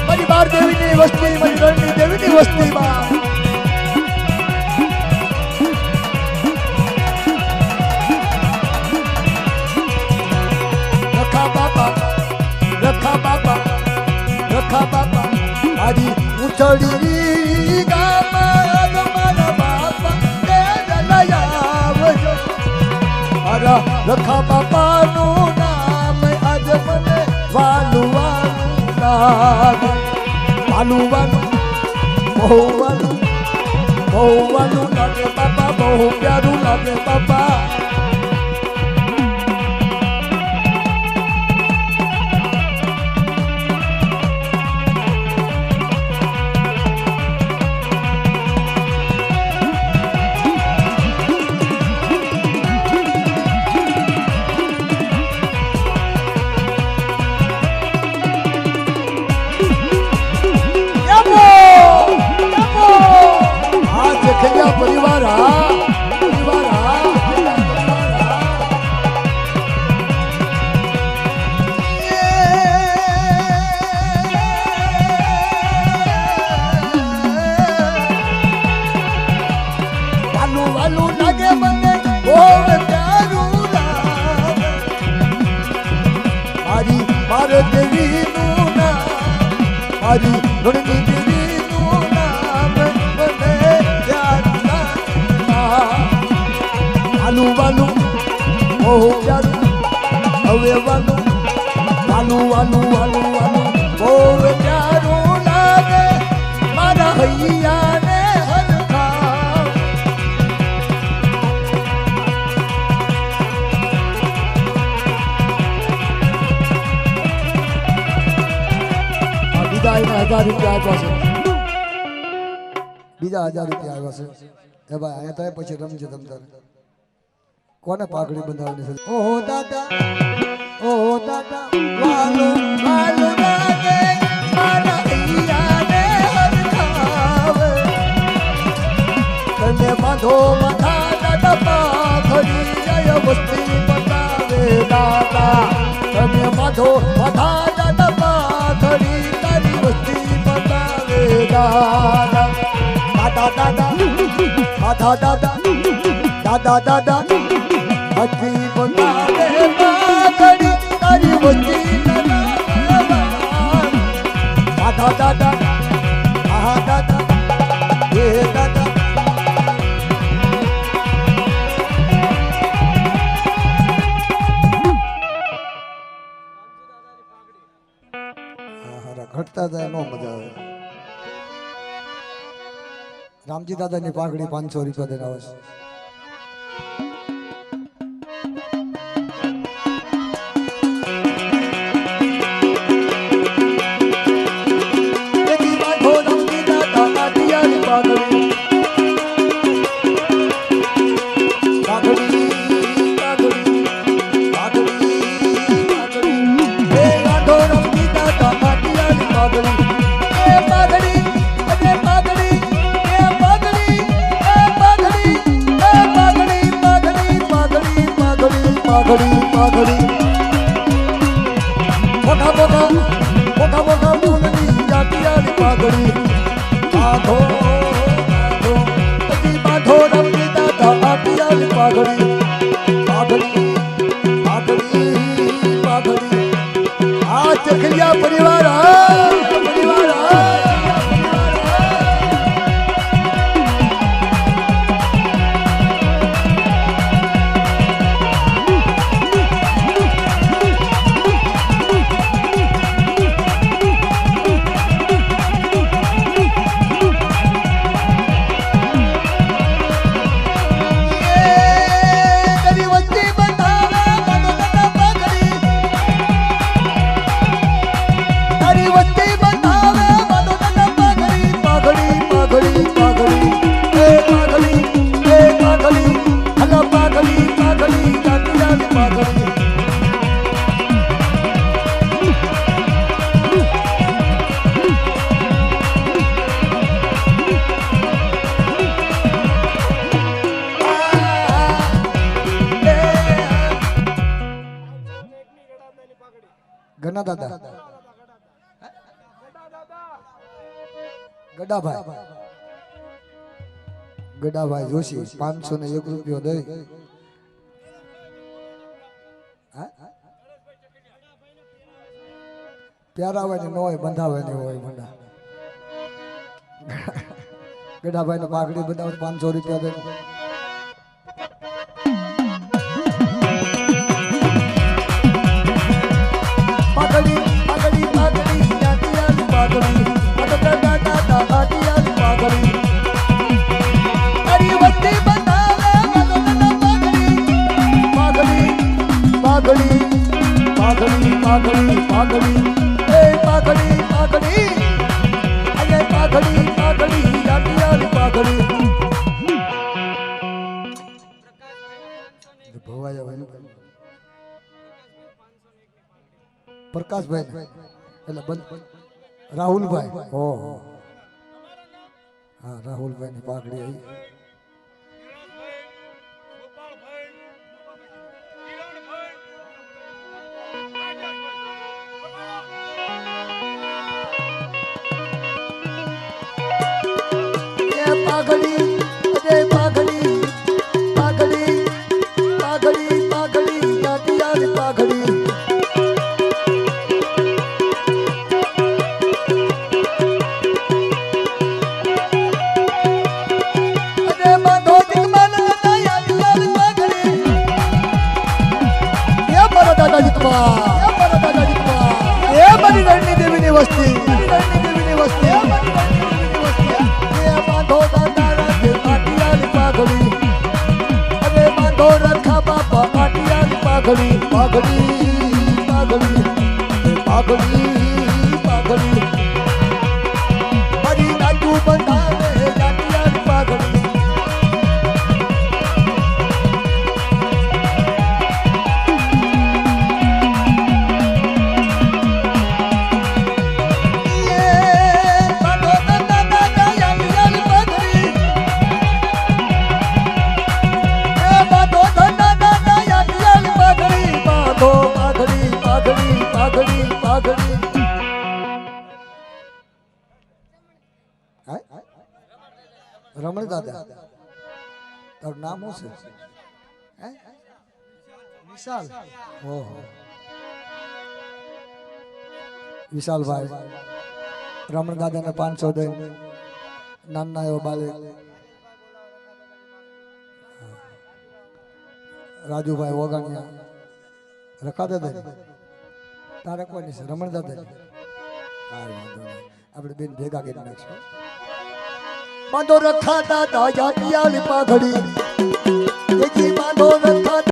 परिवार देवी ની વસ્તી મારી રણની દેવીની વસ્તીમાં રખા બાપા મારી ઉછળી ગામમાં મારા બાપા લયાવજો મારા રખા બાપાનું નામ આજ મને વાલું લાગે વાલું બહુ વાલું લાગે બાપા બહુ પ્યારું લાગે બાપા परिवार वालू लगे मने मारी मार देवी मारी घणी देवी वालू ओ प्यारू હવે વાલું બહુ પ્યારું લાગે મારા હૈયાને હરખા બીજા એને 1000 રૂપિયા આપ્યા છે બીજા 1000 રૂપિયા આવ્યા છે એ ભાઈ અહીંયા થાય પછી રમજે તમ તારે કોને પાઘડી બંધાવવાની છે ઓ દાદા વાલો લાગે મારા હૈયાને હરખાવે તને બાંધો માથા દાદા પાઘડી જય વસ્તી બતાવે દાદા તને બાંધો માથા દાદા પાઘડી તારી વસ્તી બતાવે દાદા દાદા હજી બતાવે પાઘડી તારી વસ્તી દાદા એ દાદા ઘટતા જાય નો મજા આવે રામજી દાદાની પાઘડી 500 રૂપિયા દેના આવે પાઘડી મોટા મૂલની જાતિયાની પાઘડી બાંધો રમતી દાદા આટિયાની પાઘડી આ ચખલિયા પરિવાર ઘના દાદા ગડાભાઈ જોશી 501 રૂપિયો દઈ પ્યારાવાની ન હોય બંધાવાની હોય મંડા ગડાભાઈ ને પાઘડી બંધાવ 500 રૂપિયા દઈ પાઘડી પાઘડી પાઘડી યાદી પાઘડી દાદા દાદા આદિયા પાઘડી હરિવતી બંધાવે પાઘડી પાઘડી પાઘડી પાઘડી પાઘડી એ પાઘડી પાઘડી અરે પાઘડી પાઘડી યાદી પાઘડી ભવાયા ભાઈ પ્રકાશભાઈ એટલે બંધ રાહુલભાઈ ઓહો હા રાહુલભાઈ ની પાઘડી આવી પાઘડી અરે પાઘડી પાઘડી પાઘડી પાઘડી યાદી પાઘડી દેવીની વસ્તી પાઘડી અરે બાંધો રખા બાપા પાટિયાની પાઘડી પાઘડી પાઘડી પાઘડી પાઘડી મારી નાટુ બંધાવે પાટિયાની પાઘડી રમણ દાદા તારું નામ શું છે વિશાલ ઓહો વિશાલભાઈ રમણ દાદા ને 500 દઈ નાના એવો બાલે રાજુભાઈ વગાણિયા રખા દાદા તારે કોની છે રમણ દાદા આપણે બેન ભેગા કરી નાખશું બાંધો રખા દાદા યાદી પાઘડી બાંધો રખા